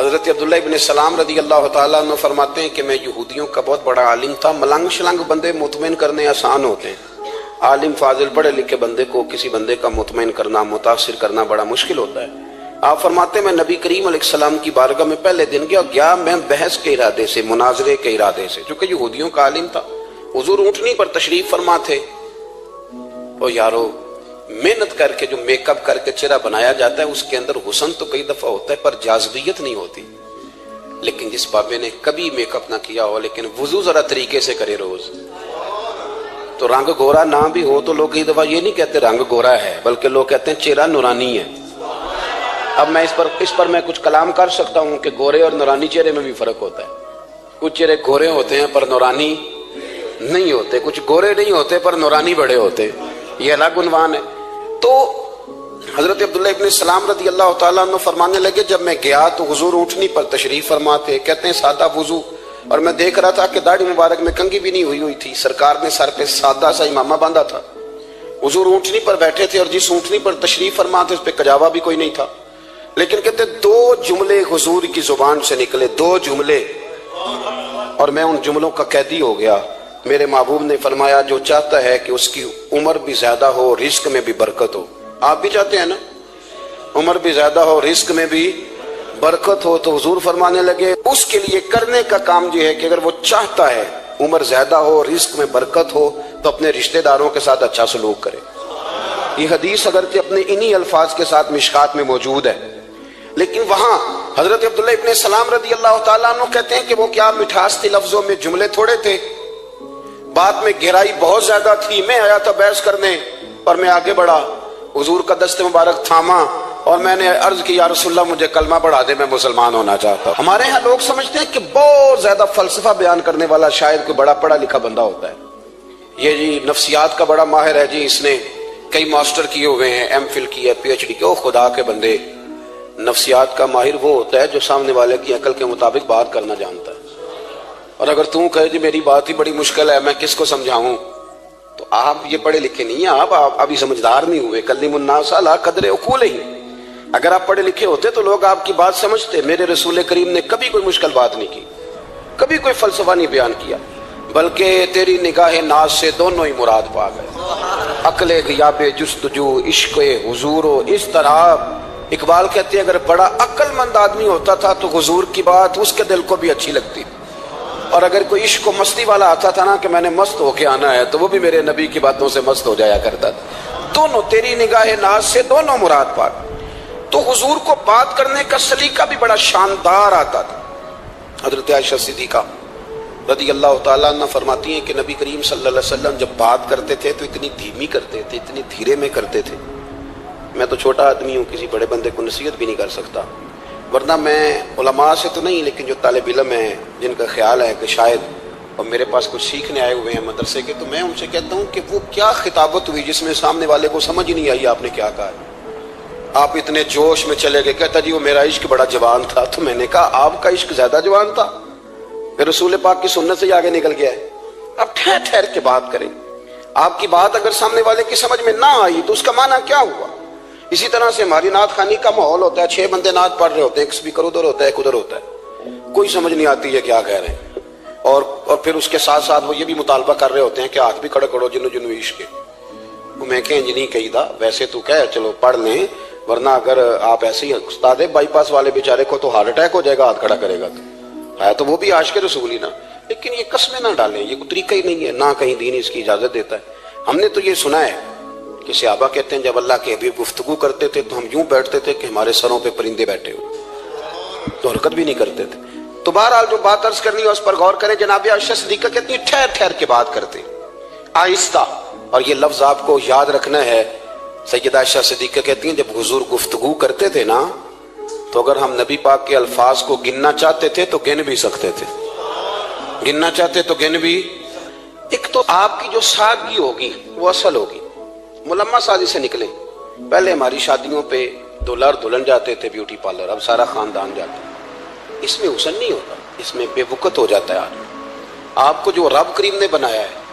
حضرت عبداللہ ابن سلام رضی اللہ تعالیٰ عنہ فرماتے ہیں کہ میں یہودیوں کا بہت بڑا عالم تھا. ملنگ شلنگ بندے مطمئن کرنے آسان ہوتے ہیں، عالم فاضل پڑھے لکھے بندے کو کسی بندے کا مطمئن کرنا، متاثر کرنا بڑا مشکل ہوتا ہے. آپ فرماتے ہیں میں نبی کریم علیہ السلام کی بارگاہ میں پہلے دن گیا میں بحث کے ارادے سے، مناظرے کے ارادے سے، چونکہ یہودیوں کا عالم تھا. حضور اونٹنی پر تشریف فرما تھے. او یارو، محنت کر کے جو میک اپ کر کے چہرہ بنایا جاتا ہے اس کے اندر حسن تو کئی دفعہ ہوتا ہے پر جاذبیت نہیں ہوتی. لیکن جس بابے نے کبھی میک اپ نہ کیا ہو لیکن وضو ذرا طریقے سے کرے روز، تو رنگ گورا نہ بھی ہو تو لوگ کئی دفعہ یہ نہیں کہتے رنگ گورا ہے، بلکہ لوگ کہتے ہیں چہرہ نورانی ہے. اب میں اس پر میں کچھ کلام کر سکتا ہوں کہ گورے اور نورانی چہرے میں بھی فرق ہوتا ہے. کچھ چہرے گورے ہوتے ہیں پر نورانی نہیں ہوتے، کچھ گورے نہیں ہوتے پر نورانی بڑے ہوتے، یہ الگ عنوان ہے. تو حضرت عبداللہ ابن سلام رضی اللہ تعالیٰ عنہ فرمانے لگے جب میں گیا تو حضور اونٹنی پر تشریف فرما تھے. کہتے ہیں سادہ وضو، اور میں دیکھ رہا تھا کہ داڑھی مبارک میں کنگھی بھی نہیں ہوئی تھی. سرکار نے سر پہ سادہ سا امامہ باندھا تھا. حضور اونٹنی پر بیٹھے تھے اور جس اونٹنی پر تشریف فرما تھے اس پہ کجاوا بھی کوئی نہیں تھا. لیکن کہتے دو جملے حضور کی زبان سے نکلے، دو جملے، اور میں ان جملوں کا قیدی ہو گیا. میرے محبوب نے فرمایا جو چاہتا ہے کہ اس کی عمر بھی زیادہ ہو، رزق میں بھی برکت ہو. آپ بھی چاہتے ہیں نا عمر بھی زیادہ ہو، رزق میں بھی برکت ہو، تو حضور فرمانے لگے اس کے لیے کرنے کا کام یہ ہے کہ اگر وہ چاہتا ہے عمر زیادہ ہو، رزق میں برکت ہو، تو اپنے رشتہ داروں کے ساتھ اچھا سلوک کرے. یہ حدیث اگرچہ اپنے انہی الفاظ کے ساتھ مشکات میں موجود ہے، لیکن وہاں حضرت عبداللہ ابن سلام رضی اللہ تعالیٰ عنہ کہتے ہیں کہ وہ کیا مٹھاس تھی لفظوں میں، جملے تھوڑے تھے، بات میں گہرائی بہت زیادہ تھی. میں آیا تھا بحث کرنے اور میں آگے بڑھا، حضور کا دست مبارک تھاما اور میں نے عرض کی یا رسول اللہ مجھے کلمہ پڑھا دے، میں مسلمان ہونا چاہتا ہوں. ہمارے ہاں لوگ سمجھتے ہیں کہ بہت زیادہ فلسفہ بیان کرنے والا شاید کوئی بڑا پڑھا لکھا بندہ ہوتا ہے. یہ جی نفسیات کا بڑا ماہر ہے جی، اس نے کئی ماسٹر کیے ہوئے ہیں، ایم فل کی ہے، پی ایچ ڈی کی. او خدا کے بندے، نفسیات کا ماہر وہ ہوتا ہے جو سامنے والے کی عقل کے مطابق بات کرنا جانتا ہے. اور اگر تم کہے جی میری بات ہی بڑی مشکل ہے میں کس کو سمجھاؤں، تو آپ یہ پڑھے لکھے نہیں ہیں، آپ ابھی سمجھدار نہیں ہوئے. کلم الناس علی قدر عقولہم. اگر آپ پڑھے لکھے ہوتے تو لوگ آپ کی بات سمجھتے. میرے رسول کریم نے کبھی کوئی مشکل بات نہیں کی، کبھی کوئی فلسفہ نہیں بیان کیا، بلکہ تیری نگاہ ناز سے دونوں ہی مراد پا گئے، عقل غیاب جستجو، عشق حضور و اس طرح. اقبال کہتے ہیں اگر بڑا عقل مند آدمی ہوتا تھا تو حضور کی بات اس کے دل کو بھی اچھی لگتی، اور اگر کوئی عشق و مستی والا آتا تھا نا کہ میں نے مست ہو کے آنا ہے تو وہ بھی میرے نبی کی باتوں سے مست ہو جایا کرتا تھا. دونوں تیری نگاہ ناز سے دونوں مراد پا. تو حضور کو بات کرنے کا سلیقہ بھی بڑا شاندار آتا تھا. حضرت عائشہ صدیقہ رضی اللہ تعالیٰ عنہ فرماتی ہیں کہ نبی کریم صلی اللہ علیہ وسلم جب بات کرتے تھے تو اتنی دھیمی کرتے تھے، اتنی دھیرے میں کرتے تھے. میں تو چھوٹا آدمی ہوں، کسی بڑے بندے کو نصیحت بھی نہیں کر سکتا، ورنہ میں علماء سے تو نہیں لیکن جو طالب علم ہیں جن کا خیال ہے کہ شاید اور میرے پاس کچھ سیکھنے آئے ہوئے ہیں مدرسے کے، تو میں ان سے کہتا ہوں کہ وہ کیا خطابت ہوئی جس میں سامنے والے کو سمجھ نہیں آئی آپ نے کیا کہا ہے. آپ اتنے جوش میں چلے گئے، کہتا جی وہ میرا عشق بڑا جوان تھا. تو میں نے کہا آپ کا عشق زیادہ جوان تھا، پھر رسول پاک کی سنت سے آگے نکل گیا ہے. اب ٹھہر ٹھہر کے بات کریں. آپ کی بات اگر سامنے والے کی سمجھ میں نہ آئی تو اس کا معنی کیا ہوا. اسی طرح سے ہماری نعت خوانی کا ماحول ہوتا ہے، 6 بندے نعت پڑھ رہے ہوتے ہیں، ایک سپیکر ادھر ہوتا ہے ایک ادھر ہوتا ہے، کوئی سمجھ نہیں آتی ہے کیا کہہ رہے ہیں. اور پھر اس کے ساتھ ساتھ وہ یہ بھی مطالبہ کر رہے ہوتے ہیں کہ ہاتھ بھی کھڑے کرو جنو جنو عشق کے. میں کہ انج نہیں کہی دا، ویسے تو کہہ چلو پڑھ لیں، ورنہ اگر آپ ایسے ہی استاد بائی پاس والے بیچارے کو تو ہارٹ اٹیک ہو جائے گا ہاتھ کھڑا کرے گا، تو ہے تو وہ بھی عاشق رسول ہی نا. لیکن یہ قسمیں نہ ڈالیں، یہ کوئی طریقہ ہی نہیں ہے، نہ کہیں دین اس کی اجازت دیتا ہے. ہم نے تو یہ سنا ہے کہ صحابہ کہتے ہیں جب اللہ کے حبیب گفتگو کرتے تھے تو ہم یوں بیٹھتے تھے کہ ہمارے سروں پہ پرندے بیٹھے ہوئے، تو حرکت بھی نہیں کرتے تھے. تو بہرحال جو بات عرض کرنی ہے اس پر غور کریں. جناب عائشہ صدیقہ کہتی ہیں ٹھہر ٹھہر کے بات کرتے آہستہ، اور یہ لفظ آپ کو یاد رکھنا ہے. سیدہ عائشہ صدیقہ کہتی ہیں جب حضور گفتگو کرتے تھے نا تو اگر ہم نبی پاک کے الفاظ کو گننا چاہتے تھے تو گن بھی سکتے تھے، گننا چاہتے تو گن بھی. ایک تو آپ کی جو سادگی ہوگی وہ اصل ہوگی، ملمہ سازی سے نکلیں. پہلے ہماری شادیوں پہ دلہا اور دلہن جاتے تھے بیوٹی پارلر، اب سارا خاندان جاتا ہے. اس میں حسن نہیں ہوتا، اس میں بے وقت ہو جاتا ہے. آپ کو جو رب کریم نے بنایا ہے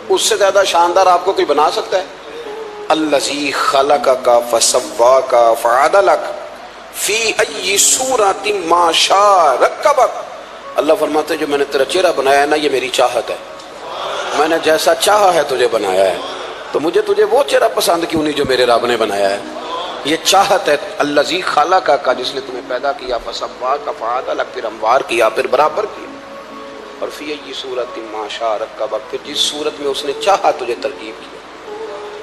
اس سے زیادہ شاندار آپ کو کوئی بنا سکتا ہے؟ الذی خلقک فسواک فعدلک. فی ای صورت ما شاء رکبک، اللہ فرماتے ہیں جو میں نے تیرا چہرہ بنایا ہے نا، یہ میری چاہت ہے، میں نے جیسا چاہا ہے تجھے بنایا ہے، تو مجھے تجھے وہ چہرہ پسند کیوں نہیں جو میرے رب نے بنایا ہے؟ یہ چاہت ہے الذی خلقک کا، جس نے تمہیں پیدا کیا، فسواک فعدلک، پھر ہموار کیا، پھر برابر کیا، اور فی ای صورت ما شاء رکبک، پھر جس صورت میں اس نے چاہا تجھے ترکیب کیا۔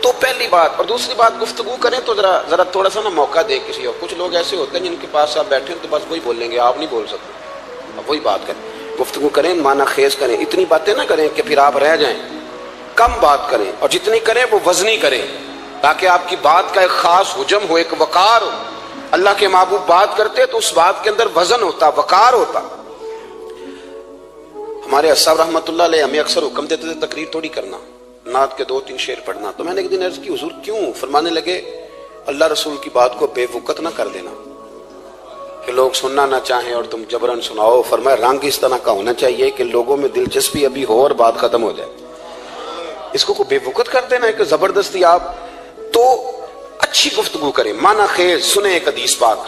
تو پہلی بات، اور دوسری بات، گفتگو کریں تو ذرا تھوڑا سا نا موقع دے کسی اور۔ کچھ لوگ ایسے ہوتے ہیں جن کے پاس آپ بیٹھے ہیں تو بس وہی بول لیں گے، آپ نہیں بول سکتے، اب وہی بات کریں، گفتگو کریں، معنی خیز کریں، اتنی باتیں نہ کریں کہ پھر آپ رہ جائیں، کم بات کریں، اور جتنی کریں وہ وزنی کریں، تاکہ آپ کی بات کا ایک خاص حجم ہو، ایک وقار ہو۔ اللہ کے محبوب بات کرتے تو اس بات کے اندر وزن ہوتا، وقار ہوتا۔ ہمارے صاحب رحمۃ اللہ علیہ ہمیں اکثر حکم دیتے تھے تقریر تھوڑی کرنا، نعت کے 2-3 شعر پڑھنا۔ تو میں نے ایک دن عرض کی، حضور کیوں؟ فرمانے لگے اللہ رسول کی بات کو بے وقت نہ کر دینا کہ لوگ سننا نہ چاہیں اور تم جبرن سناؤ۔ فرمایا رنگ اس طرح کا ہونا چاہیے کہ لوگوں میں دلچسپی ابھی ہو اور بات ختم ہو جائے، اس کو بے وقت کر دینا ہے کہ زبردستی آپ۔ تو اچھی گفتگو کریں، معنی خیز سنیں۔ ایک حدیث پاک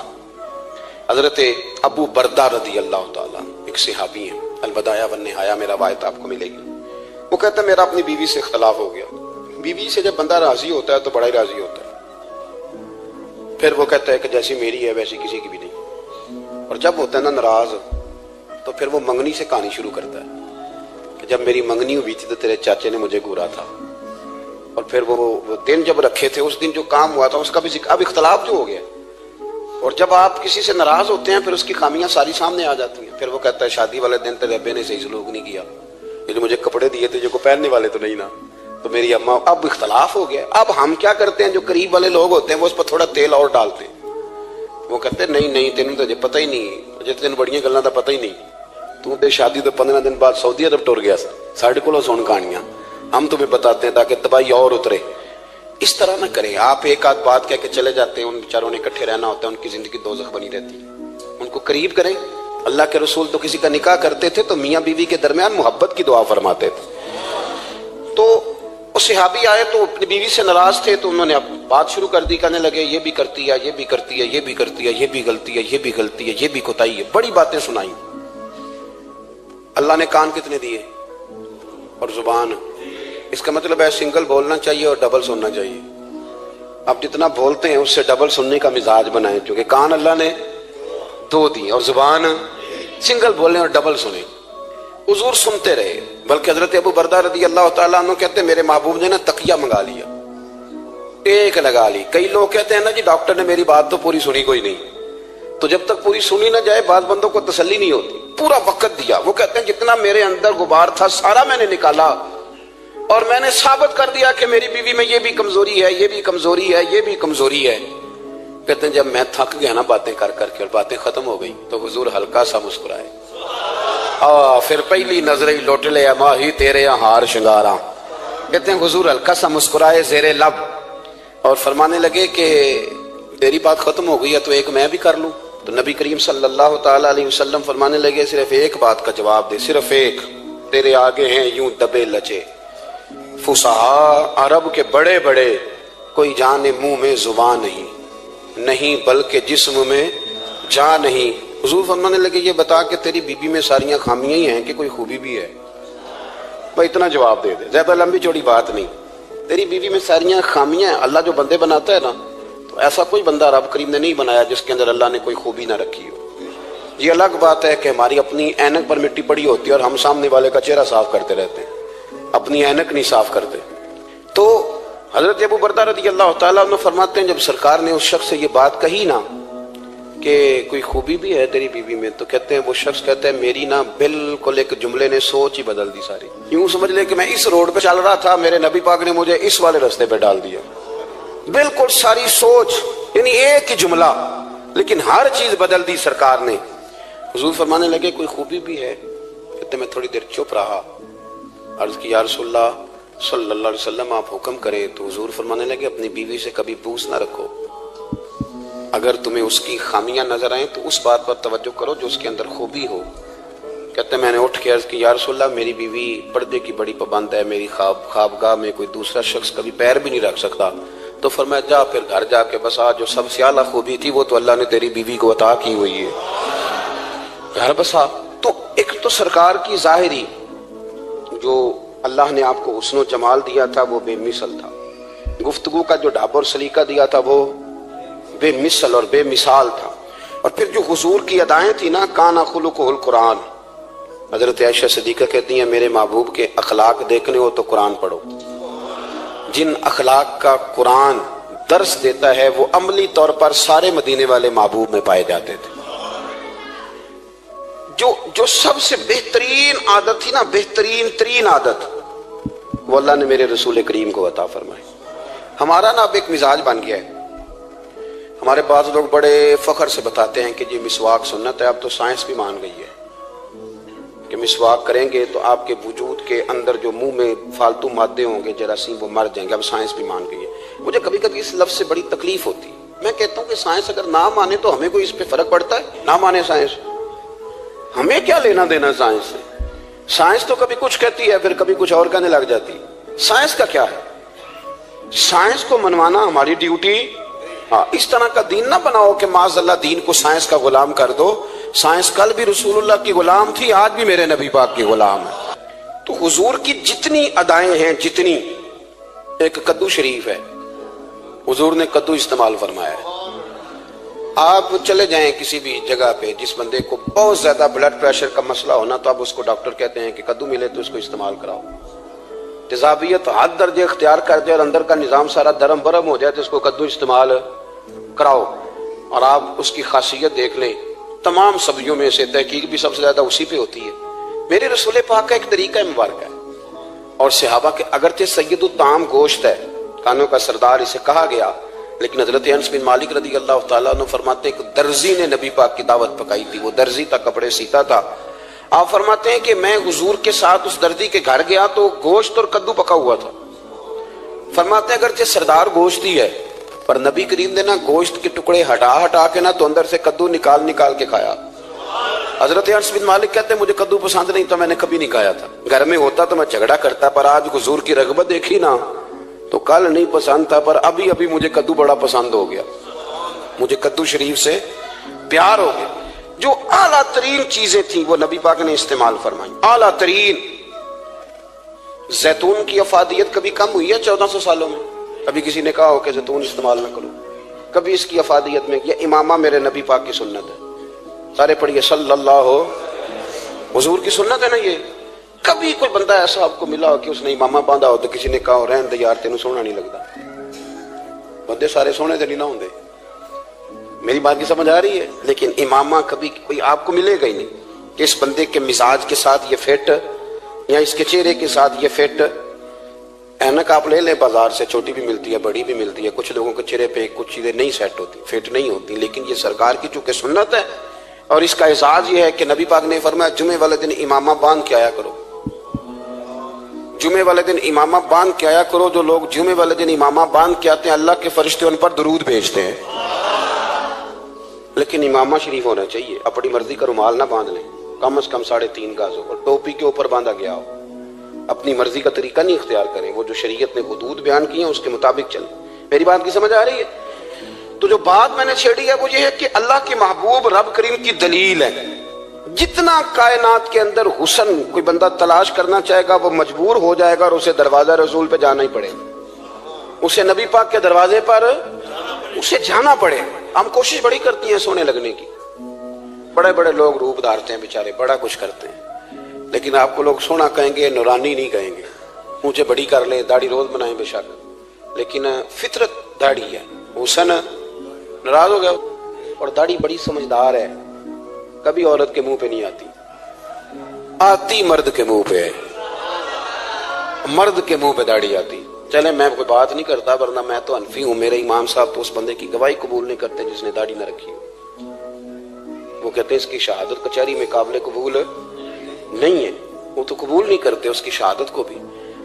حضرت ابو بردہ رضی اللہ تعالیٰ، ایک صحابی ہیں، البدایہ والنہایہ میں روایت آپ کو ملے گی۔ وہ کہتا ہے میرا اپنی بیوی سے اختلاف ہو گیا۔ بیوی سے جب بندہ راضی ہوتا ہے تو بڑا ہی راضی ہوتا ہے، پھر وہ کہتا ہے کہ جیسی میری ہے ویسی کسی کی بھی نہیں۔ اور جب ہوتا ہے نا ناراض، تو پھر وہ منگنی سے کہانی شروع کرتا ہے کہ جب میری منگنی ہوئی تھی تو تیرے چاچے نے مجھے گورا تھا، اور پھر وہ دن جب رکھے تھے اس دن جو کام ہوا تھا اس کا بھی ذکر۔ اب اختلاف جو ہو گیا، اور جب آپ کسی سے ناراض ہوتے ہیں پھر اس کی خامیاں ساری سامنے آ جاتی ہیں۔ پھر وہ کہتا ہے شادی والے دن تیرے ابے نے صحیح سلوک نہیں کیا، یہ جو مجھے کپڑے دیے تھے جو کو پہننے والے تو نہیں نا، تو میری اماں۔ اب اختلاف ہو گیا۔ اب ہم کیا کرتے ہیں، جو قریب والے لوگ ہوتے ہیں وہ اس پر تھوڑا تیل اور ڈالتے ہیں، وہ کہتے ہیں نہیں تینوں تو پتہ ہی نہیں، مجھے تین بڑیاں گلاں دا پتہ ہی نہیں، تو تے شادی تو 15 دن بعد سعودی عرب ٹر گیا ساڑھے کو سن کہانیاں، ہم تمہیں بتاتے ہیں تاکہ تباہی اور اترے۔ اس طرح نہ کریں، آپ ایک آدھ بات کہہ کے چلے جاتے ہیں، ان بیچاروں نے اکٹھے رہنا ہوتا ہے، ان کی زندگی دوزخ بنی رہتی ہے۔ ان کو قریب کریں۔ اللہ کے رسول تو کسی کا نکاح کرتے تھے تو میاں بیوی کے درمیان محبت کی دعا فرماتے تھے۔ تو وہ صحابی آئے تو اپنی بیوی سے ناراض تھے، تو انہوں نے اب بات شروع کر دی، کہنے لگے یہ بھی کرتی ہے، یہ بھی کرتی ہے، یہ بھی کرتی ہے، یہ بھی غلطی ہے، یہ بھی غلطی ہے، یہ بھی کوتاہی ہے، بڑی باتیں سنائیں۔ اللہ نے کان کتنے دیے اور زبان، اس کا مطلب ہے سنگل بولنا چاہیے اور ڈبل سننا چاہیے۔ آپ جتنا بولتے ہیں اس سے ڈبل سننے کا مزاج بنائیں، کیونکہ کان اللہ نے 2 دیے اور زبان سنگل بولیں اور ڈبل سنیں۔ حضور سنتے رہے، بلکہ حضرت ابو بردہ رضی اللہ تعالیٰ عنہ کہتے ہیں میرے محبوب نے نا تکیہ منگا لیا، ایک لگا لی۔ کئی لوگ کہتے ہیں نا جی ڈاکٹر نے میری بات تو پوری سنی کوئی نہیں، تو جب تک پوری سنی نہ جائے بعض بندوں کو تسلی نہیں ہوتی۔ پورا وقت دیا، وہ کہتے ہیں جتنا میرے اندر غبار تھا سارا میں نے نکالا، اور میں نے ثابت کر دیا کہ میری بیوی میں یہ بھی کمزوری ہے، یہ بھی کمزوری ہے، یہ بھی کمزوری ہے۔ کہتے ہیں جب میں تھک گیا نا باتیں کر کر کے اور باتیں ختم ہو گئی تو حضور ہلکا سا مسکرائے، پھر پہلی نظر ہی لوٹ لے ماہی تیرے ہار شنگاراں۔ کہتے ہیں حضور ہلکا سا مسکرائے زیر لب اور فرمانے لگے کہ تیری بات ختم ہو گئی ہے تو ایک میں بھی کر لوں۔ تو نبی کریم صلی اللہ تعالیٰ علیہ وسلم فرمانے لگے صرف ایک بات کا جواب دے، صرف ایک، تیرے آگے ہیں یوں دبے لچے فصحا عرب کے بڑے بڑے، کوئی جانے منہ میں زبان نہیں بلکہ جسم میں جا نہیں۔ حضور فرمانے لگے یہ بتا کہ تیری بیوی میں ساریاں خامیاں ہی ہیں کہ کوئی خوبی بھی ہے؟ بھائی اتنا جواب دے دے، زیادہ لمبی چوڑی بات نہیں، تیری بیوی میں ساریاں خامیاں ہیں۔ اللہ جو بندے بناتا ہے نا، تو ایسا کوئی بندہ رب کریم نے نہیں بنایا جس کے اندر اللہ نے کوئی خوبی نہ رکھی ہو۔ یہ الگ بات ہے کہ ہماری اپنی اینک پر مٹی پڑی ہوتی ہے اور ہم سامنے والے کا چہرہ صاف کرتے رہتے ہیں، اپنی اینک نہیں صاف کرتے۔ تو حضرت ابو بردہ رضی اللہ تعالیٰ عنہ فرماتے ہیں جب سرکار نے اس شخص سے یہ بات کہی نا کہ کوئی خوبی بھی ہے تیری بیوی میں، تو کہتے ہیں وہ شخص کہتا ہے میری نا بالکل ایک جملے نے سوچ ہی بدل دی ساری۔ یوں سمجھ لے کہ میں اس روڈ پہ چل رہا تھا، میرے نبی پاک نے مجھے اس والے رستے پہ ڈال دیا، بالکل ساری سوچ، یعنی ایک ہی جملہ لیکن ہر چیز بدل دی سرکار نے۔ حضور فرمانے لگے کوئی خوبی بھی ہے؟ کہتے میں تھوڑی دیر چپ رہا، عرض کی یا رسول اللہ صلی اللہ علیہ وسلم آپ حکم کریں۔ تو حضور فرمانے لگے اپنی بیوی سے کبھی بوس نہ رکھو، اگر تمہیں اس کی خامیاں نظر آئیں تو اس بات پر توجہ کرو جو اس کے اندر خوبی ہو۔ کہتے ہیں میں نے اٹھ کے عرض کی یا رسول اللہ میری بیوی پردے کی بڑی پابند ہے، میری خوابگاہ میں کوئی دوسرا شخص کبھی پیر بھی نہیں رکھ سکتا، تو فرمایا جا پھر گھر جا کے بسا، جو سب سے اعلیٰ خوبی تھی وہ تو اللہ نے تیری بیوی کو عطا کی ہوئی ہے، گھر بسا۔ تو ایک تو سرکار کی ظاہری جو اللہ نے آپ کو حسن و جمال دیا تھا وہ بے مثل تھا، گفتگو کا جو ڈھب اور سلیقہ دیا تھا وہ بے مثل اور بے مثال تھا، اور پھر جو حضور کی ادائیں تھی نا، کانا خلقہ القرآن۔ حضرت عائشہ صدیقہ کہتی ہیں میرے محبوب کے اخلاق دیکھنے ہو تو قرآن پڑھو، جن اخلاق کا قرآن درس دیتا ہے وہ عملی طور پر سارے مدینے والے محبوب میں پائے جاتے تھے۔ جو سب سے بہترین عادت تھی نا، بہترین ترین عادت، وہ اللہ نے میرے رسول کریم کو عطا فرمائی۔ ہمارا نا اب ایک مزاج بن گیا ہے، ہمارے بعض لوگ بڑے فخر سے بتاتے ہیں کہ یہ مسواک سنت ہے، اب تو سائنس بھی مان گئی ہے کہ مسواک کریں گے تو آپ کے وجود کے اندر جو منہ میں فالتو مادے ہوں گے جراثیم وہ مر جائیں گے، اب سائنس بھی مان گئی ہے۔ مجھے کبھی کبھی اس لفظ سے بڑی تکلیف ہوتی، میں کہتا ہوں کہ سائنس اگر نہ مانے تو ہمیں کوئی اس پہ فرق پڑتا ہے؟ نہ مانے سائنس، ہمیں کیا لینا دینا سائنس سے؟ سائنس تو کبھی کچھ کہتی ہے پھر کبھی کچھ اور کہنے لگ جاتی، سائنس کا کیا ہے؟ سائنس کو منوانا ہماری ڈیوٹی۔ ہاں، اس طرح کا دین نہ بناؤ کہ معاذ اللہ دین کو سائنس کا غلام کر دو۔ سائنس کل بھی رسول اللہ کی غلام تھی، آج بھی میرے نبی پاک کی غلام ہے۔ تو حضور کی جتنی ادائیں ہیں، جتنی، ایک کدو شریف ہے، حضور نے کدو استعمال فرمایا ہے۔ آپ چلے جائیں کسی بھی جگہ پہ، جس بندے کو بہت زیادہ بلڈ پریشر کا مسئلہ ہونا تو اب اس کو ڈاکٹر کہتے ہیں کہ کدو ملے تو اس کو استعمال کراؤ۔ تیزابیت حد درجے اختیار کر جائے اور اندر کا نظام سارا درم برم ہو جائے تو اس کو کدو استعمال کراؤ، اور آپ اس کی خاصیت دیکھ لیں۔ تمام سبزیوں میں سے تحقیق بھی سب سے زیادہ اسی پہ ہوتی ہے۔ میرے رسول پاک کا ایک طریقہ مبارک ہے، اور صحابہ کے اگرچہ سید الطعام گوشت ہے، کانوں کا سردار اسے کہا گیا، لیکن حضرت انس بن مالک رضی اللہ تعالیٰ عنہ فرماتے ہیں کہ درزی نے نبی پاک کی دعوت پکائی تھی، وہ درزی تھا، کپڑے سیتا تھا۔ آپ فرماتے ہیں کہ میں حضور کے ساتھ اس دردی کے گھر گیا تو گوشت اور کدو پکا ہوا تھا۔ فرماتے ہیں اگرچہ سردار گوشت ہی ہے پر نبی کریم نے نا گوشت کے ٹکڑے ہٹا ہٹا کے نا تو اندر سے کدو نکال نکال کے کھایا۔ حضرت انس بن مالک کہتے ہیں مجھے کدو پسند نہیں تو میں نے کبھی نہیں کھایا تھا، گھر میں ہوتا تو میں جھگڑا کرتا، پر آج حضور کی رغبت دیکھی نا تو کل نہیں پسند تھا پر ابھی ابھی مجھے کدو بڑا پسند ہو گیا، مجھے کدو شریف سے پیار ہو گیا۔ جو اعلیٰ ترین چیزیں تھیں وہ نبی پاک نے استعمال فرمائی، اعلیٰ ترین۔ زیتون کی افادیت کبھی کم ہوئی ہے 1400 سالوں میں؟ کبھی کسی نے کہا ہو کہ زیتون استعمال نہ کرو؟ کبھی اس کی افادیت میں، یہ امامہ میرے نبی پاک کی سنت ہے، سارے پڑھیے صلی اللہ ہو، حضور کی سنت ہے نا یہ۔ کبھی کوئی بندہ ایسا آپ کو ملا ہو کہ اس نے امامہ باندھا ہو تو کسی نے کہا ہو رہن دے یار تینوں سونا نہیں لگتا؟ بندے سارے سونے تو نہیں نہ ہوندے، میری بات کی سمجھ آ رہی ہے؟ لیکن امامہ کبھی کوئی آپ کو ملے گا ہی نہیں کہ اس بندے کے مزاج کے ساتھ یہ فٹ، یا اس کے چہرے کے ساتھ یہ فٹ۔ اینک آپ لے لیں بازار سے، چھوٹی بھی ملتی ہے بڑی بھی ملتی ہے، کچھ لوگوں کے چہرے پہ کچھ چیزیں نہیں سیٹ ہوتی، فٹ نہیں ہوتی، لیکن یہ سرکار کی چونکہ سنت ہے، اور اس کا اعزاز یہ ہے کہ نبی پاک نے فرمایا جمعے والے دن امامہ باندھ کے آیا کرو، جمعے والے دن امامہ باندھ کے آیا کرو۔ جو لوگ جمعے والے دن امامہ باندھ کے آتے ہیں اللہ کے فرشتے ان پر درود بھیجتے ہیں، لیکن امامہ شریف ہونا چاہیے، اپنی مرضی کا رومال نہ باندھ لیں، کم از کم 3.5 گز ہو، اور ٹوپی کے اوپر باندھا گیا ہو، اپنی مرضی کا طریقہ نہیں اختیار کریں، وہ جو شریعت نے حدود بیان کی ہیں اس کے مطابق چلیں۔ میری بات کی سمجھ آ رہی ہے؟ تو جو بات میں نے چھیڑی ہے وہ یہ ہے کہ اللہ کے محبوب رب کریم کی دلیل ہے۔ جتنا کائنات کے اندر حسن کوئی بندہ تلاش کرنا چاہے گا وہ مجبور ہو جائے گا اور اسے دروازہ رسول پہ جانا ہی پڑے گا، اسے نبی پاک کے دروازے پر اسے جانا پڑے۔ ہم کوشش بڑی کرتی ہیں سونے لگنے کی، بڑے بڑے لوگ روپ دھارتے ہیں بیچارے، بڑا کچھ کرتے ہیں، لیکن آپ کو لوگ سونا کہیں گے، نورانی نہیں کہیں گے۔ مجھے بڑی کر لیں، داڑھی روز بنائیں بے شک، لیکن فطرت داڑھی ہے، حسن ناراض ہو گیا۔ اور داڑھی بڑی سمجھدار ہے، کبھی عورت کے منہ پہ نہیں آتی، آتی مرد کے منہ پہ ہے، مرد کے منہ پہ داڑھی آتی۔ چلے میں کوئی بات نہیں کرتا ورنہ میں تو حنفی ہوں، میرے امام صاحب تو اس بندے کی گواہی قبول نہیں کرتے جس نے داڑھی نہ رکھی ہو، وہ کہتے ہیں اس کی شہادت کچہری میں قابل قبول نہیں ہے، وہ تو قبول نہیں کرتے اس کی شہادت کو بھی۔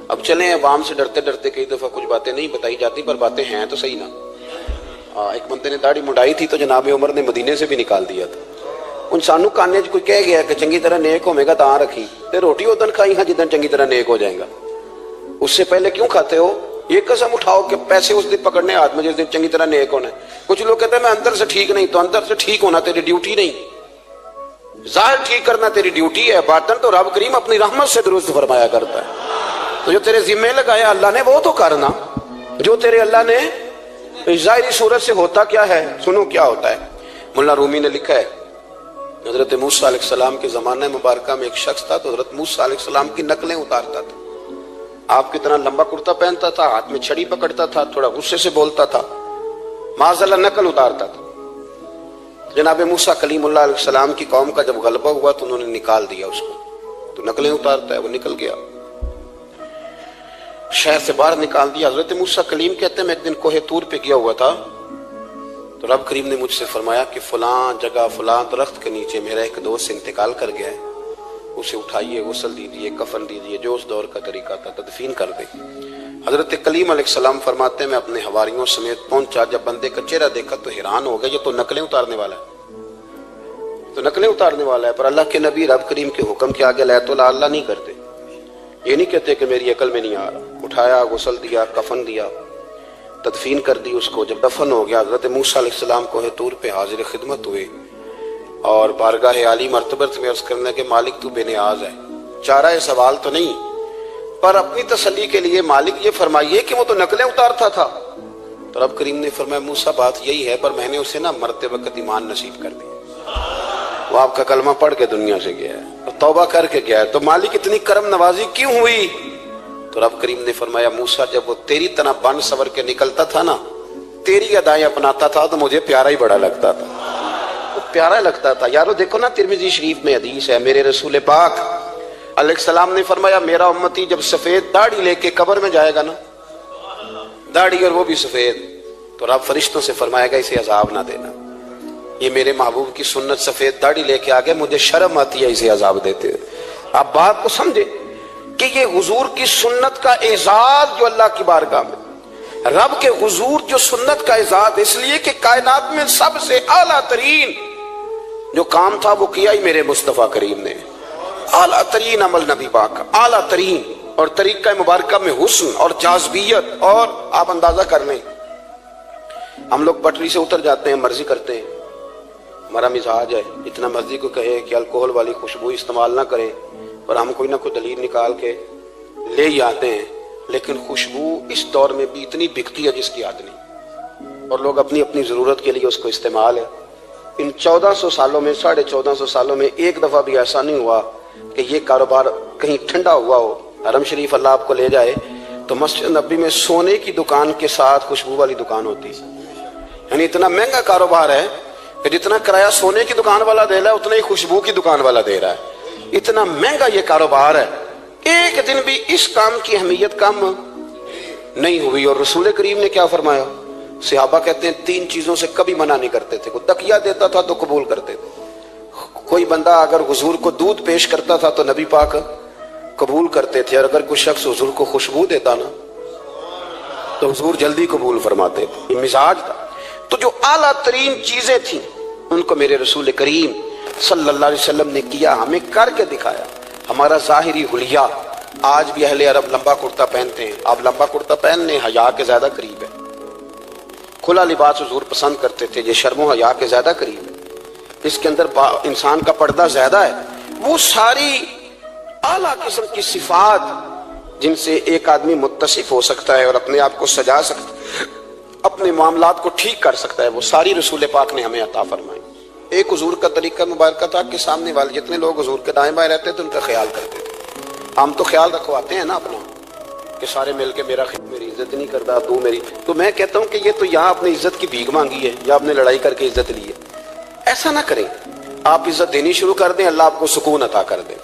اب چلیں عوام سے ڈرتے ڈرتے کئی دفعہ کچھ باتیں نہیں بتائی جاتی پر باتیں ہیں تو صحیح نا۔ ایک بندے نے داڑھی مڈائی تھی تو جناب عمر نے مدینے سے بھی نکال دیا تھا۔ ان سانو کانے کوئی کہہ گیا کہ چنگی طرح نیک ہوے گا تاں رکھی تے روٹی ادن کھائی ہاں جدن چنگی طرح نیک ہو جائے گا، اس سے پہلے کیوں کھاتے ہو؟ یہ قسم اٹھاؤ کہ پیسے اس دن پکڑنے ہاتھ میں جس دن چنگی طرح نیک ہونا ہے۔ کچھ لوگ کہتے ہیں میں اندر سے ٹھیک نہیں، تو اندر سے ٹھیک ہونا تیری ڈیوٹی نہیں، ظاہر ٹھیک کرنا تیری ڈیوٹی ہے، باطن تو رب کریم اپنی رحمت سے درست فرمایا کرتا ہے۔ تو جو تیرے ذمہ لگایا اللہ نے وہ تو کرنا، جو تیرے اللہ نے ظاہری صورت سے ہوتا کیا ہے، سنو کیا ہوتا ہے۔ مولانا رومی نے لکھا ہے حضرت موسیٰ علیہ السلام کے زمانہ مبارکہ میں ایک شخص تھا، تو حضرت موسیٰ علیہ السلام کی نقلیں اتارتا تھا۔ آپ کی طرح لمبا کرتا پہنتا تھا، ہاتھ میں چھڑی پکڑتا تھا، تھوڑا غصے سے بولتا تھا، معاذ اللہ نقل اتارتا تھا۔ جناب موسیٰ کلیم اللہ علیہ السلام کی قوم کا جب غلبہ ہوا تو انہوں نے نکال دیا اس کو، تو نقلیں اتارتا ہے، وہ نکل گیا، شہر سے باہر نکال دیا۔ حضرت موسیٰ کلیم کہتے ہیں میں ایک دن کوہ طور پہ گیا ہوا تھا، تو رب کریم نے مجھ سے فرمایا کہ فلاں جگہ فلاں درخت کے نیچے میرا ایک دوست انتقال کر گیا ہے، اسے اٹھائیے، غسل دیجیے، کفن دیجیے، جو اس دور کا طریقہ تھا، تدفین کر دے۔ حضرت کلیم علیہ السلام فرماتے ہیں میں اپنے حواریوں سمیت پہنچا، جب بندے کا چہرہ دیکھا تو حیران ہو گیا، یہ تو نقلیں اتارنے والا ہے، تو نقلیں اتارنے والا ہے، پر اللہ کے نبی رب کریم کے حکم کے آگے لا تو لا اللہ نہیں کرتے، یہ نہیں کہتے کہ میری عقل میں نہیں آ رہا۔ اٹھایا، غسل دیا، کفن دیا، تدفین کر دی اس کو۔ جب دفن ہو گیا حضرت موسیٰ علیہ السلام کوہ طور پہ حاضر خدمت ہوئے اور بارگاہ عالی مرتبت میں عرض کرنے کہ مالک تو بے نیاز ہے، چارہ سوال تو نہیں، پر اپنی تسلی کے لیے مالک یہ فرمائیے کہ وہ تو نقلیں اتارتا تھا۔ تو رب کریم نے فرمایا موسیٰ بات یہی ہے، پر میں نے اسے مرتے وقت ایمان نصیب کر دیا، وہ آپ کا کلمہ پڑھ کے دنیا سے گیا ہے اور توبہ کر کے گیا ہے، تو مالک اتنی کرم نوازی کیوں ہوئی؟ تو رب کریم نے فرمایا موسیٰ جب وہ تیری طرح بن سور کے نکلتا تھا نا، تیری ادائیں اپناتا تھا، تو مجھے پیارا ہی بڑا لگتا تھا، پیارا لگتا تھا۔ یارو دیکھو نا ترمذی شریف میں حدیث ہے، میرے رسول پاک علیہ السلام نے فرمایا میرا امتی جب سفید داڑھی لے کے قبر میں جائے گا نا، داڑھی اور وہ بھی سفید، تو رب فرشتوں سے فرمائے گا اسے عذاب نہ دینا، یہ میرے محبوب کی سنت سفید داڑھی لے کے آگے، مجھے شرم آتی ہے اسے عذاب دیتے۔ آپ بات کو سمجھے کہ یہ حضور کی سنت کا اعزاز جو اللہ کی بارگاہ میں، رب کے حضور جو سنت کا اعزاز اس لیے کہ کائنات میں سب سے اعلیٰ ترین جو کام تھا وہ کیا ہی میرے مصطفیٰ کریم نے، اعلیٰ ترین عمل نبی پاک کا، اعلیٰ ترین، اور طریقہ مبارکہ میں حسن اور جاذبیت، اور آپ اندازہ کر لیں ہم لوگ پٹری سے اتر جاتے ہیں، مرضی کرتے ہیں، ہمارا مزاج ہے اتنا مرضی کو کہے کہ الکوہل والی خوشبو استعمال نہ کریں، اور ہم کوئی نہ کوئی دلیل نکال کے لے ہی آتے ہیں، لیکن خوشبو اس دور میں بھی اتنی بکتی ہے جس کی حد نہیں، اور لوگ اپنی اپنی ضرورت کے لیے اس کو استعمال ہے۔ ان 1400 سالوں میں 1450 سالوں میں ایک دفعہ بھی ایسا نہیں ہوا کہ یہ کاروبار کہیں ٹھنڈا ہوا ہو۔ حرم شریف اللہ آپ کو لے جائے تو مسجد نبی میں سونے کی دکان کے ساتھ خوشبو والی دکان ہوتی ہے، یعنی اتنا مہنگا کاروبار ہے کہ جتنا کرایہ سونے کی دکان والا دے رہا ہے اتنا ہی خوشبو کی دکان والا دے رہا ہے، اتنا مہنگا یہ کاروبار ہے۔ ایک دن بھی اس کام کی اہمیت کم نہیں ہوئی، اور رسول کریم نے کیا فرمایا؟ صحابہ کہتے ہیں 3 چیزوں سے کبھی منع نہیں کرتے تھے، کوئی تکیہ دیتا تھا تو قبول کرتے تھے، کوئی بندہ اگر حضور کو دودھ پیش کرتا تھا تو نبی پاک قبول کرتے تھے، اور اگر کوئی شخص حضور کو خوشبو دیتا نا تو حضور جلدی قبول فرماتے تھے، یہ مزاج تھا۔ تو جو اعلیٰ ترین چیزیں تھیں ان کو میرے رسول کریم صلی اللہ علیہ وسلم نے کیا، ہمیں کر کے دکھایا۔ ہمارا ظاہری حلیہ آج بھی اہل عرب لمبا کرتا پہنتے ہیں، آپ لمبا کرتا پہننے حیا کے زیادہ قریب ہے، کھلا لباس حضور پسند کرتے تھے، یہ شرم و حیا کے زیادہ قریب ہے، اس کے اندر انسان کا پردہ زیادہ ہے۔ وہ ساری اعلیٰ قسم کی صفات جن سے ایک آدمی متصف ہو سکتا ہے اور اپنے آپ کو سجا سکتا ہے، اپنے معاملات کو ٹھیک کر سکتا ہے، وہ ساری رسول پاک نے ہمیں عطا فرمائی۔ ایک حضور کا طریقہ مبارکہ تھا کہ سامنے والے جتنے لوگ حضور کے دائیں بائیں رہتے تھے ان کا خیال کرتے تھے۔ ہم تو خیال رکھواتے ہیں نا اپنا کہ سارے مل کے میری عزت نہیں کرتا، تو میری، تو میں کہتا ہوں کہ یہ تو یہاں اپنی عزت کی بھیک مانگی ہے یا آپ نے لڑائی کر کے عزت لی ہے، ایسا نہ کریں۔ آپ عزت دینی شروع کر دیں، اللہ آپ کو سکون عطا کر دے،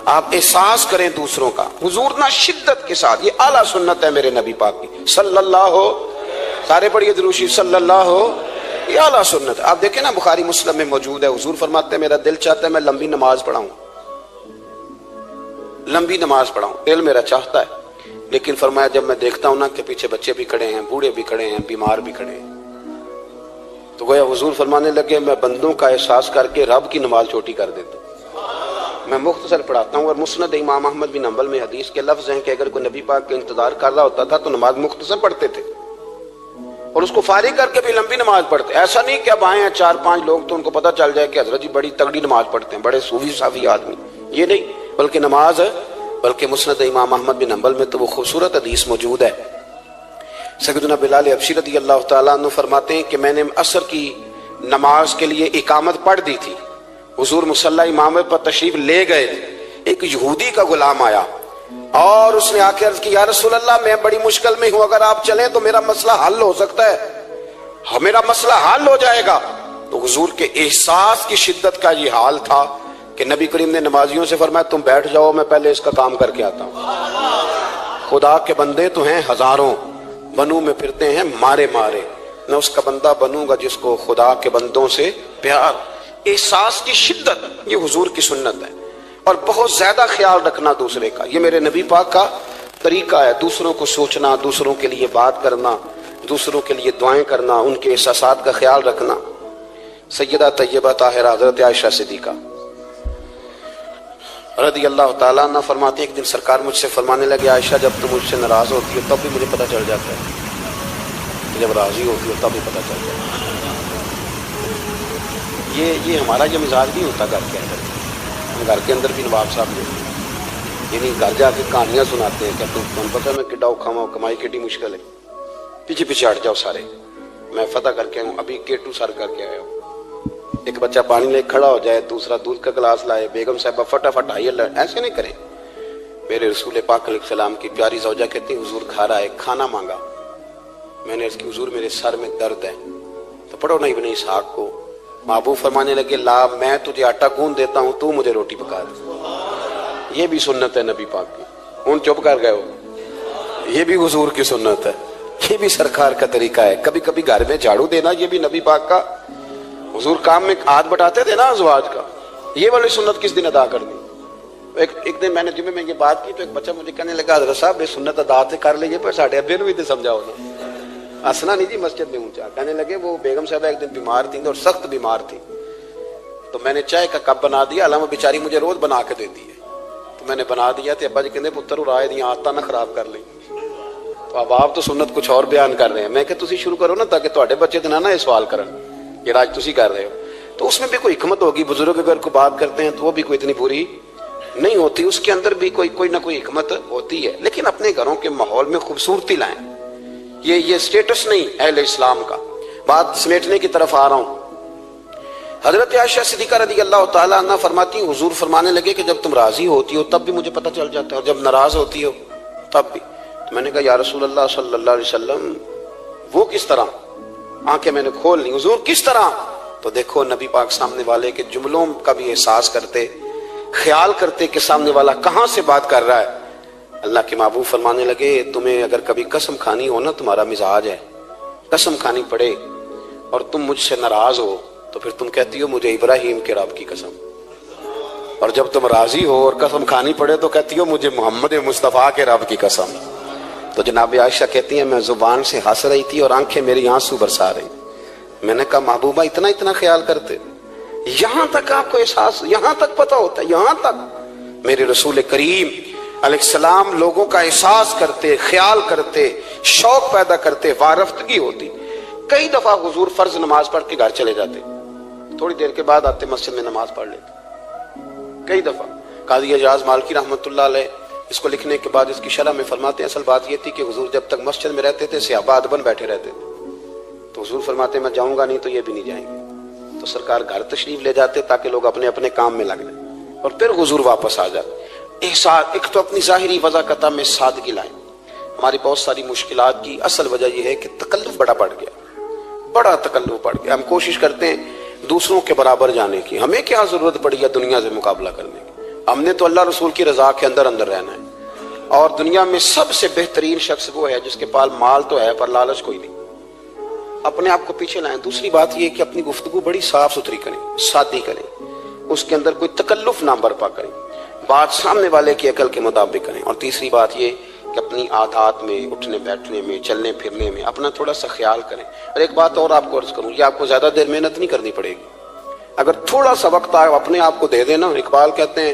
آپ احساس کریں دوسروں کا۔ حضور نہ شدت کے ساتھ، یہ اعلیٰ سنت ہے میرے نبی پاک کی صلی اللہ ہو، سارے پڑھیے درود شریف صلی اللہ ہو، یہ اعلیٰ سنت ہے۔ آپ دیکھیں نا بخاری مسلم میں موجود ہے، حضور فرماتے ہیں میرا دل چاہتا ہے میں لمبی نماز پڑھاؤں، لمبی نماز پڑھاؤں، دل میرا چاہتا ہے، لیکن فرمایا جب میں دیکھتا ہوں نا کہ پیچھے بچے بھی کھڑے ہیں، بوڑھے بھی کھڑے ہیں، بیمار بھی کھڑے ہیں، تو گویا حضور فرمانے لگے میں بندوں کا احساس کر کے رب کی نماز چھوٹی کر دیتا ہوں۔ میں مختصر پڑھاتا ہوں. اور مسند امام احمد بن حنبل میں حدیث کے لفظ ہیں کہ اگر کوئی نبی پاک کا انتظار کر رہا ہوتا تھا تو نماز مختصر پڑھتے تھے اور اس کو فارغ کر کے بھی لمبی نماز پڑھتے. ایسا نہیں کہ اب آئے ہیں 4-5 لوگ تو ان کو پتہ چل جائے کہ حضرت جی بڑی تگڑی نماز پڑھتے ہیں, بڑے صوفی صافی آدمی, یہ نہیں, بلکہ نماز ہے. بلکہ مسند امام احمد بن حنبل میں تو وہ خوبصورت حدیث موجود ہے. سیدنا بلال حبشی رضی اللہ تعالیٰ عنہ فرماتے ہیں کہ میں نے عصر کی نماز کے لیے اقامت پڑھ دی تھی, حضور مصلی امامت پر تشریف لے گئے تھے. ایک یہودی کا غلام آیا اور اس نے آ کے عرض کی, یا رسول اللہ میں بڑی مشکل میں ہوں, اگر آپ چلیں تو میرا مسئلہ حل ہو سکتا ہے, میرا مسئلہ حل ہو جائے گا. تو حضور کے احساس کی شدت کا یہ حال تھا کہ نبی کریم نے نمازیوں سے فرمایا تم بیٹھ جاؤ, میں پہلے اس کا کام کر کے آتا ہوں. خدا کے بندے تو ہیں ہزاروں, بنوں میں پھرتے ہیں مارے مارے, میں اس کا بندہ بنوں گا جس کو خدا کے بندوں سے پیار. احساس کی شدت یہ حضور کی سنت ہے. اور بہت زیادہ خیال رکھنا دوسرے کا, یہ میرے نبی پاک کا طریقہ ہے. دوسروں کو سوچنا, دوسروں کے لیے بات کرنا, دوسروں کے لیے دعائیں کرنا, ان کے احساسات کا خیال رکھنا. سیدہ طیبہ طاہرہ حضرت عائشہ صدیقہ رضی اللہ تعالیٰ عنہ فرماتے ہیں ایک دن سرکار مجھ سے فرمانے لگے, عائشہ جب تم مجھ سے ناراض ہوتی ہو تب بھی مجھے پتہ چل جاتا ہے, جب راضی ہوتی ہو تب بھی پتہ چل جاتا ہے. یہ ہمارا یہ مزاج نہیں ہوتا گھر کے اندر. ہم گھر کے اندر بھی نواب صاحب نے یعنی گھر جا کے کہانیاں سناتے ہیں کہ تم پتہ میں کڈا اوکھا ہوں, کمائی کیڈی مشکل ہے, پیچھے پیچھے ہٹ جاؤ سارے, میں فتح کر کے ہوں, ابھی K2 سر کر کے آیا ہوں. ایک بچہ پانی لے کھڑا ہو جائے, دوسرا دودھ کا گلاس لائے, بیگم صاحبہ فٹافٹ آئیے, ایسے نہیں کریں. میرے رسول پاک علیہ السلام کی پیاری زوجہ کہتی ہیں حضور گھر آئے, کھانا مانگا. میں نے اس کی حضور میرے سر میں درد ہے. تو پڑھو نا ابن اسحاق کو. محبوب فرمانے لگے لا میں تجھے آٹا گوندھ دیتا ہوں, تو مجھے روٹی پکا دے. یہ بھی سنت ہے نبی پاک کی. ان چپ کر گئے ہو, یہ بھی حضور کی سنت ہے, یہ بھی سرکار کا طریقہ ہے. کبھی کبھی گھر میں جھاڑو دینا یہ بھی نبی پاک کا. حضور کام میں ہاتھ بٹاتے تھے نا ازواج کا, یہ والی سنت کس دن ادا کر دی. ایک دن میں نے جمعے میں یہ بات کی تو ایک بچہ مجھے کہنے لگا حضرت صاحب یہ سنت ادا سے کر لیجیے پر ساڑھے ابے بھی تو سمجھاؤ نا. ہنسنا نہیں جی مسجد میں اونچا. کہنے لگے وہ بیگم صاحبہ ایک دن بیمار تھی اور سخت بیمار تھی, تو میں نے چائے کا کپ بنا دیا, علامہ بیچاری مجھے روز بنا کے دیتی ہے, تو میں نے بنا دیا تو ابا جی کہنے پتر رائے دیا آتا نہ خراب کر لیں. تو اب آپ تو سنت کچھ اور بیان کر رہے ہیں. میں کہ تسی شروع کرو نا تاکہ تواڈے بچے تو نہ یہ سوال کرن یہ راج تسی کر رہے ہو. تو اس میں بھی کوئی حکمت ہوگی. بزرگ اگر کوئی بات کرتے ہیں تو وہ بھی کوئی اتنی بری نہیں ہوتی, اس کے اندر بھی کوئی نہ کوئی حکمت ہوتی ہے. لیکن اپنے گھروں کے ماحول میں خوبصورتی لائیں. یہ سٹیٹس نہیں اہل اسلام کا. بات سمیٹنے کی طرف آ رہا ہوں. حضرت عائشہ صدیقہ رضی اللہ تعالیٰ عنہ فرماتی ہیں حضور فرمانے لگے کہ جب تم راضی ہوتی ہو تب بھی مجھے پتہ چل جاتا ہے, اور جب ناراض ہوتی ہو تب بھی. تو میں نے کہا یا رسول اللہ صلی اللہ علیہ وسلم وہ کس طرح. آنکھیں میں نے کھول لی, حضور کس طرح. تو دیکھو نبی پاک سامنے والے کے جملوں کا بھی احساس کرتے, خیال کرتے کہ سامنے والا کہاں سے بات کر رہا ہے. اللہ کے محبوب فرمانے لگے تمہیں اگر کبھی قسم کھانی ہو نا, تمہارا مزاج ہے قسم کھانی پڑے اور تم مجھ سے ناراض ہو تو پھر تم کہتی ہو مجھے ابراہیم کے رب کی قسم, اور جب تم راضی ہو اور قسم کھانی پڑے تو کہتی ہو مجھے محمد مصطفیٰ کے رب کی قسم. تو جناب عائشہ کہتی ہیں میں زبان سے ہنس رہی تھی اور آنکھیں میری آنسو برسا رہی. میں نے کہا محبوبہ اتنا خیال کرتے, یہاں تک آپ کو احساس, یہاں تک پتہ ہوتا ہے, یہاں تک. میرے رسول کریم علیہ السلام لوگوں کا احساس کرتے, خیال کرتے, شوق پیدا کرتے, وارفتگی ہوتی. کئی دفعہ حضور فرض نماز پڑھ کے گھر چلے جاتے, تھوڑی دیر کے بعد آتے مسجد میں نماز پڑھ لیتے. کئی دفعہ قاضی اعجاز مالکی رحمۃ اللہ علیہ اس کو لکھنے کے بعد اس کی شرح میں فرماتے ہیں اصل بات یہ تھی کہ حضور جب تک مسجد میں رہتے تھے صحابہ ادباً بیٹھے رہتے تھے. تو حضور فرماتے میں جاؤں گا نہیں تو یہ بھی نہیں جائیں گے. تو سرکار گھر تشریف لے جاتے تاکہ لوگ اپنے اپنے کام میں لگ لیں, اور پھر حضور واپس آ جاتے. ایک تو اپنی ظاہری وضاقتہ میں سادگی لائیں. ہماری بہت ساری مشکلات کی اصل وجہ یہ ہے کہ تکلف بڑا بڑھ گیا, بڑا تکلف بڑھ گیا. ہم کوشش کرتے ہیں دوسروں کے برابر جانے کی. ہمیں کیا ضرورت پڑی ہے دنیا سے مقابلہ کرنے کی. ہم نے تو اللہ رسول کی رضا کے اندر رہنا ہے. اور دنیا میں سب سے بہترین شخص وہ ہے جس کے پاس مال تو ہے پر لالچ کوئی نہیں. اپنے آپ کو پیچھے لائیں. دوسری بات یہ کہ اپنی گفتگو بڑی صاف ستھری کریں, سادی کریں, اس کے اندر کوئی تکلف نہ برپا کریں, بات سامنے والے کی عقل کے مطابق کریں. اور تیسری بات یہ کہ اپنی عادات میں, اٹھنے بیٹھنے میں, چلنے پھرنے میں اپنا تھوڑا سا خیال کریں. اور ایک بات اور آپ کو عرض کروں, یہ آپ کو زیادہ دیر محنت نہیں کرنی پڑے گی. اگر تھوڑا سا وقت آئے اپنے آپ کو دے دینا. اقبال کہتے ہیں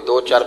2, 4,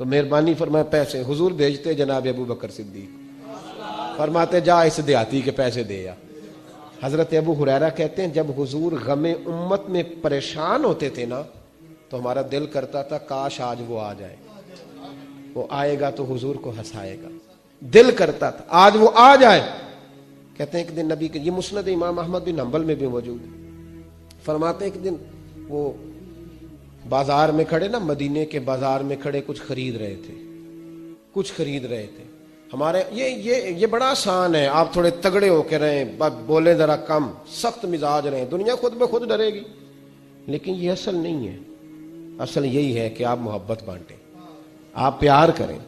تو مہربانی فرمائے پیسے حضور بھیجتے جناب ابو بکر صدیق، فرماتے جا اس دیہاتی کے پیسے دے یا۔ حضرت ابو ہریرہ کہتے ہیں جب حضور غم امت میں پریشان ہوتے تھے نا تو ہمارا دل کرتا تھا کاش آج وہ آ جائے، وہ آئے گا تو حضور کو ہنسائے گا، دل کرتا تھا آج وہ آ جائے۔ کہتے ہیں ایک دن نبی کے، یہ مسند امام احمد بن حنبل میں بھی موجود ہے، فرماتے ہیں ایک دن وہ بازار میں کھڑے نا، مدینے کے بازار میں کھڑے کچھ خرید رہے تھے۔ ہمارے یہ بڑا آسان ہے، آپ تھوڑے تگڑے ہو کے رہیں، بولیں ذرا کم، سخت مزاج رہیں، دنیا خود بخود ڈرے گی، لیکن یہ اصل نہیں ہے۔ اصل یہی ہے کہ آپ محبت بانٹیں، آپ پیار کریں۔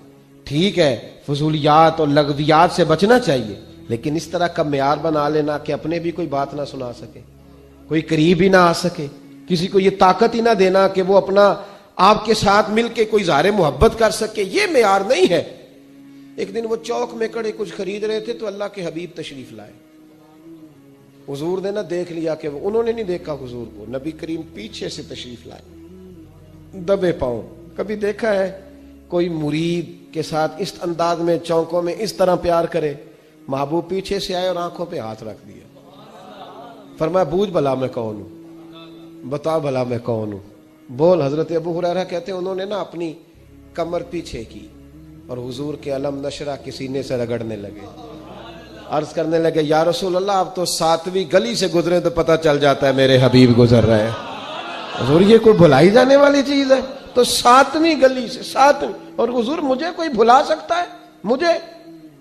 ٹھیک ہے فضولیات اور لغویات سے بچنا چاہیے، لیکن اس طرح کا معیار بنا لینا کہ اپنے بھی کوئی بات نہ سنا سکے، کوئی قریب ہی نہ آ سکے، کسی کو یہ طاقت ہی نہ دینا کہ وہ اپنا آپ کے ساتھ مل کے کوئی اظہار محبت کر سکے، یہ معیار نہیں ہے۔ ایک دن وہ چوک میں کھڑے کچھ خرید رہے تھے تو اللہ کے حبیب تشریف لائے، حضور نے نہ دیکھ لیا کہ انہوں نے نہیں دیکھا حضور کو، نبی کریم پیچھے سے تشریف لائے دبے پاؤں۔ کبھی دیکھا ہے کوئی مرید کے ساتھ اس انداز میں چوکوں میں اس طرح پیار کرے؟ محبوب پیچھے سے آئے اور آنکھوں پہ ہاتھ رکھ دیا، فرمایا بوجھ بھلا میں کون ہوں، بتا بھلا میں کون ہوں، بول۔ حضرت ابو ہریرہ کہتے ہیں انہوں نے نا اپنی کمر پیچھے کی اور حضور کے علم نشرہ کے سینے سے رگڑنے لگے، عرض کرنے لگے یا رسول اللہ آپ تو 7ویں گلی سے گزرے تو پتہ چل جاتا ہے میرے حبیب گزر رہے ہیں۔ حضور یہ کوئی بھلائی جانے والی چیز ہے؟ تو 7ویں گلی سے 7ویں، اور حضور مجھے کوئی بھلا سکتا ہے؟ مجھے؟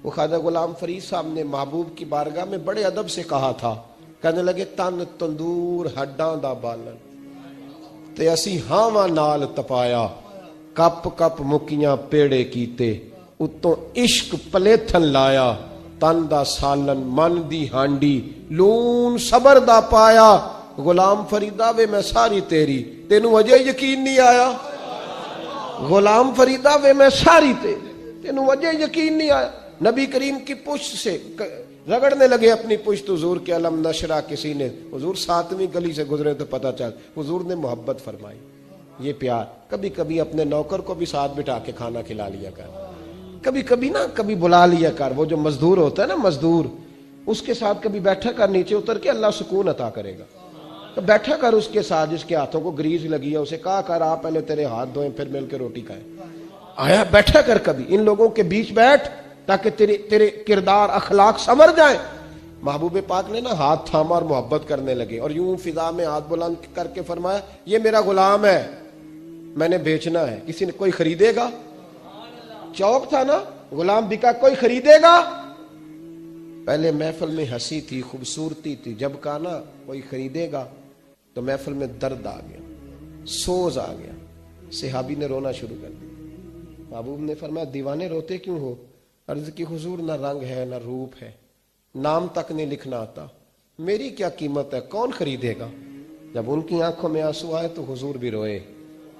وہ خواجہ غلام فرید صاحب نے محبوب کی بارگاہ میں بڑے ادب سے کہا تھا، کہنے لگے تن تندور ہڈاں دا بالن تے اسی ہاواں نال تپایا، کپ کپ مکیاں پیڑے کیتے اتوں عشق پلیتھن لایا، تن دا سالن من دی ہانڈی لون صبر دا پایا، غلام فریدہ وے میں ساری تیری، تینوں وجہ یقین نہیں آیا؟ غلام فریدہ وے میں ساری تیری، تینوں وجہ یقین نہیں آیا؟ نبی کریم کی پشت سے رگڑنے لگے اپنی پشت حضور کے علم نشرہ کے سینے، حضور 7ویں گلی سے گزرے تو پتہ چل، حضور نے محبت فرمائی، یہ پیار۔ کبھی کبھی اپنے نوکر کو بھی ساتھ بٹھا کے کھانا کھلا لیا کر، کبھی کبھی نا کبھی بلا لیا کر، وہ جو مزدور ہوتا ہے نا مزدور، اس کے ساتھ کبھی بیٹھا کر، نیچے اتر کے اللہ سکون عطا کرے گا، بیٹھا کر اس کے ساتھ، جس کے ہاتھوں کو گریز لگی ہے اسے کہا کر آپ پہلے تیرے ہاتھ دھوئیں پھر مل کے روٹی کھائیں، آیا بیٹھا کر کبھی ان لوگوں کے بیچ بیٹھ تاکہ تیرے کردار اخلاق سنور جائیں۔ محبوب پاک نے نا ہاتھ تھاما اور محبت کرنے لگے اور یوں فضا میں ہاتھ بلند کر کے فرمایا یہ میرا غلام ہے، میں نے بیچنا ہے، کسی نے کوئی خریدے گا؟ چوک تھا نا، غلام بکا، کوئی خریدے گا؟ پہلے محفل میں ہنسی تھی، خوبصورتی تھی، جب کہا نا کوئی خریدے گا تو محفل میں درد آ گیا، سوز آ گیا، صحابی نے رونا شروع کر دیا۔ محبوب نے فرمایا دیوانے روتے کیوں ہو؟ عرض کی حضور نہ رنگ ہے نہ روپ ہے، نام تک نہیں لکھنا آتا، میری کیا قیمت ہے، کون خریدے گا؟ جب ان کی آنکھوں میں آنسو آئے تو حضور بھی روئے،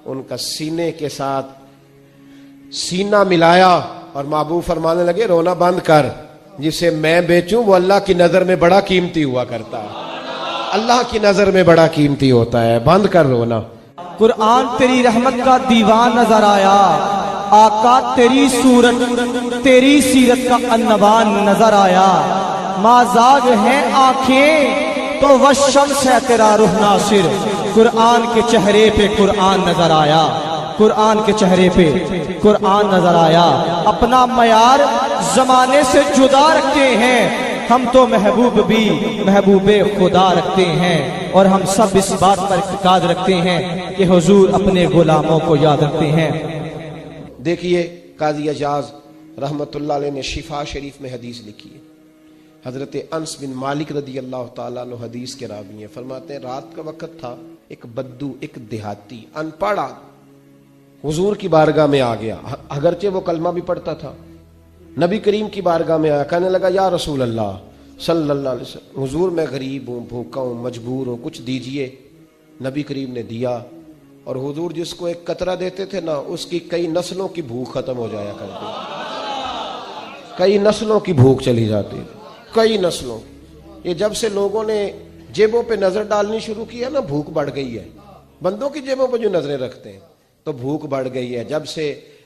ان کا سینے کے ساتھ سینہ ملایا اور محبوب فرمانے لگے رونا بند کر، جسے میں بیچوں وہ اللہ کی نظر میں بڑا قیمتی ہوا کرتا ہے، اللہ کی نظر میں بڑا قیمتی ہوتا ہے، بند کر رونا۔ قرآن تیری رحمت کا دیوان نظر آیا، آقا تیری صورت تیری سیرت کا انوان نظر آیا، مازاج ہیں آنکھیں تو والشمس ہے تیرا روح ناصر، قرآن کے چہرے پہ قرآن نظر آیا، قرآن کے چہرے پہ قرآن نظر آیا۔ اپنا معیار زمانے سے جدا رکھتے ہیں ہم تو محبوب بھی محبوب خدا رکھتے ہیں، اور ہم سب اس بات پر اعتقاد رکھتے ہیں کہ حضور اپنے غلاموں کو یاد رکھتے ہیں۔ دیکھیے قاضی اعجاز رحمت اللہ علیہ نے شفا شریف میں حدیث لکھی ہے، حضرت انس بن مالک رضی اللہ تعالیٰ عنہ حدیث کے راوی ہیں، فرماتے ہیں رات کا وقت تھا، ایک بدو، ایک دیہاتی ان پڑھ حضور کی بارگاہ میں آ گیا، اگرچہ وہ کلمہ بھی پڑھتا تھا، نبی کریم کی بارگاہ میں آیا، کہنے لگا یا رسول اللہ صلی اللہ علیہ وسلم، حضور میں غریب ہوں، بھوکا ہوں، مجبور ہوں، کچھ دیجئے۔ نبی کریم نے دیا، اور حضور جس کو ایک قطرہ دیتے تھے نا اس کی کئی نسلوں کی بھوک ختم ہو جایا کرتی، کئی نسلوں کی بھوک چلی جاتی، کئی نسلوں۔ یہ جب سے لوگوں نے جیبوں پہ نظر ڈالنی شروع کی ہے نا، بھوک بڑھ گئی ہے، بندوں کی جیبوں پہ جو نظریں رکھتے ہیں تو بھوک بڑھ گئی ہے۔ جب سے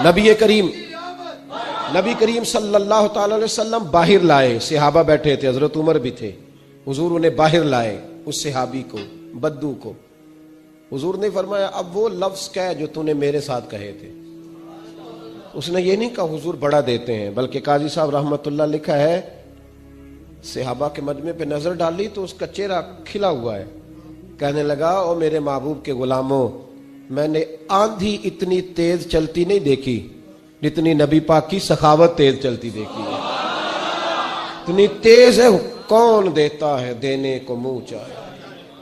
نبی کریم صلی اللہ تعالی علیہ وسلم باہر لائے، صحابہ بیٹھے تھے، حضرت عمر بھی تھے، حضور انہیں باہر لائے اس صحابی کو، بدو کو۔ حضور نے فرمایا اب وہ لفظ کہے جو تو نے میرے ساتھ کہے تھے۔ اس نے یہ نہیں کہا حضور بڑا دیتے ہیں، بلکہ قاضی صاحب رحمت اللہ لکھا ہے صحابہ کے مجمع پہ نظر ڈالی تو اس کا چہرہ کھلا ہوا ہے، کہنے لگا او میرے محبوب کے غلاموں، میں نے آندھی اتنی تیز چلتی نہیں دیکھی جتنی نبی پاک کی سخاوت تیز چلتی دیکھی ہے۔ اتنی تیز ہے، کون دیتا ہے دینے کو منہ چاہے،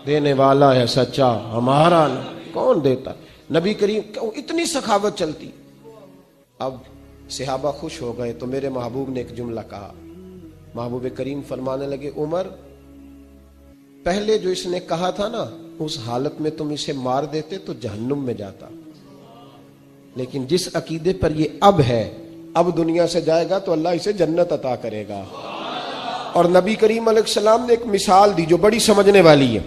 دینے والا ہے سچا ہمارا کون دیتا، نبی کریم اتنی سخاوت چلتی۔ اب صحابہ خوش ہو گئے تو میرے محبوب نے ایک جملہ کہا، محبوب کریم فرمانے لگے عمر پہلے جو اس نے کہا تھا نا اس حالت میں تم اسے مار دیتے تو جہنم میں جاتا، لیکن جس عقیدے پر یہ اب ہے، اب دنیا سے جائے گا تو اللہ اسے جنت عطا کرے گا۔ اور نبی کریم علیہ السلام نے ایک مثال دی جو بڑی سمجھنے والی ہے،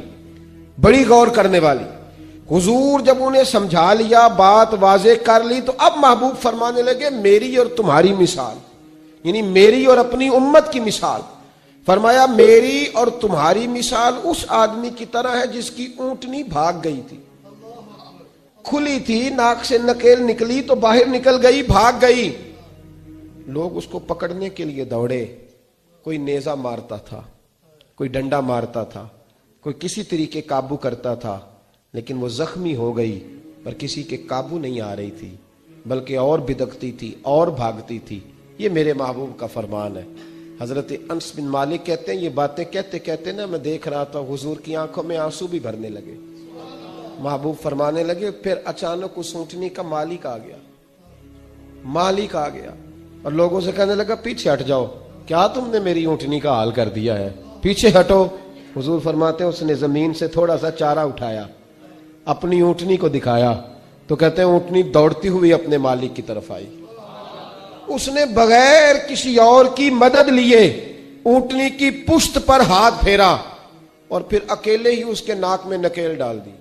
بڑی غور کرنے والی۔ حضور جب انہیں سمجھا لیا، بات واضح کر لی، تو اب محبوب فرمانے لگے میری اور تمہاری مثال، یعنی میری اور اپنی امت کی مثال۔ فرمایا میری اور تمہاری مثال اس آدمی کی طرح ہے جس کی اونٹنی بھاگ گئی تھی، کھلی تھی، ناک سے نکیل نکلی تو باہر نکل گئی، بھاگ گئی، لوگ اس کو پکڑنے کے لیے دوڑے، کوئی نیزہ مارتا تھا، کوئی ڈنڈا مارتا تھا، کوئی کسی طریقے قابو کرتا تھا، لیکن وہ زخمی ہو گئی پر کسی کے قابو نہیں آ رہی تھی، بلکہ اور بدکتی تھی اور بھاگتی تھی۔ یہ میرے محبوب کا فرمان ہے۔ حضرت انس بن مالک کہتے ہیں یہ باتیں کہتے کہتے نا میں دیکھ رہا تھا حضور کی آنکھوں میں آنسو بھی بھرنے لگے۔ محبوب فرمانے لگے پھر اچانک اس اونٹنی کا مالک آ گیا اور لوگوں سے کہنے لگا پیچھے ہٹ جاؤ، کیا تم نے میری اونٹنی کا حال کر دیا ہے، پیچھے ہٹو۔ حضور فرماتے ہیں اس نے زمین سے تھوڑا سا چارہ اٹھایا، اپنی اونٹنی کو دکھایا تو کہتے ہیں اونٹنی دوڑتی ہوئی اپنے مالک کی طرف آئی۔ اس نے بغیر کسی اور کی مدد لیے اونٹنی کی پشت پر ہاتھ پھیرا اور پھر اکیلے ہی اس کے ناک میں نکیل ڈال دی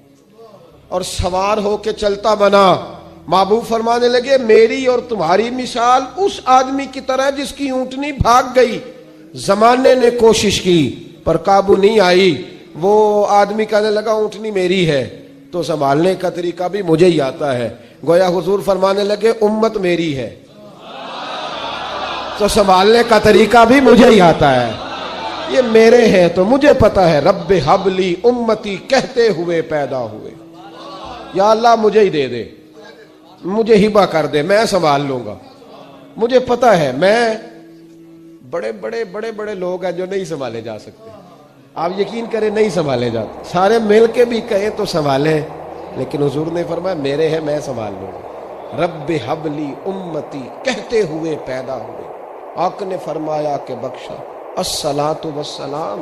اور سوار ہو کے چلتا بنا۔ محبوب فرمانے لگے میری اور تمہاری مثال اس آدمی کی طرح جس کی اونٹنی بھاگ گئی، زمانے نے کوشش کی پر قابو نہیں آئی، وہ آدمی کہنے لگا اونٹنی میری ہے تو سنبھالنے کا طریقہ بھی مجھے ہی آتا ہے۔ گویا حضور فرمانے لگے امت میری ہے تو سنبھالنے کا طریقہ بھی مجھے ہی آتا ہے، یہ میرے ہیں تو مجھے پتا ہے۔ رب حبلی امتی کہتے ہوئے پیدا ہوئے، یا اللہ مجھے ہی دے دے، مجھے ہبہ کر دے، میں سنبھال لوں گا، مجھے پتا ہے۔ میں بڑے لوگ ہیں جو نہیں سنبھالے جا سکتے، آپ یقین کریں نہیں سنبھالے جاتے، سارے مل کے بھی کہیں تو سنبھالیں، لیکن حضور نے فرمایا میرے ہیں میں سنبھال لوں گا۔ رب حبلی امتی کہتے ہوئے پیدا ہوئے، آقا نے فرمایا کہ بخشا الصلاۃ والسلام